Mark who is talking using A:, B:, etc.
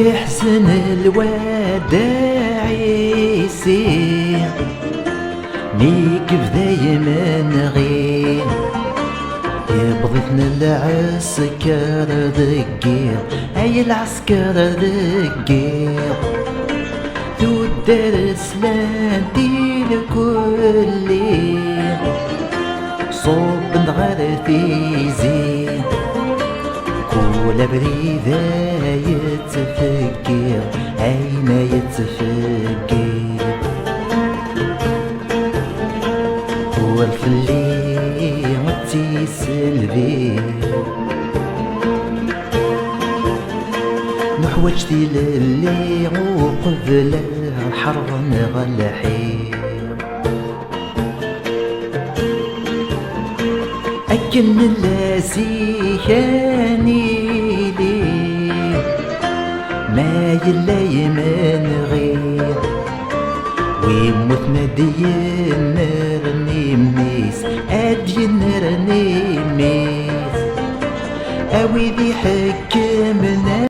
A: يحسن الوداع يسير نيكف دايما غير يبغثنا العسكر ذكير اي العسكر ذكير ذو الدرس لانتي لكل صوب غير زين كل بريدة يتفكر أين يتفكر والفلي متيسلبي محوجتي للي وقبل الحر نغلحير أكن اللاسي كاني لي ما يلا يمن غير ويموت مدين نرني ميس أدي نرني ميس أوي ذي حق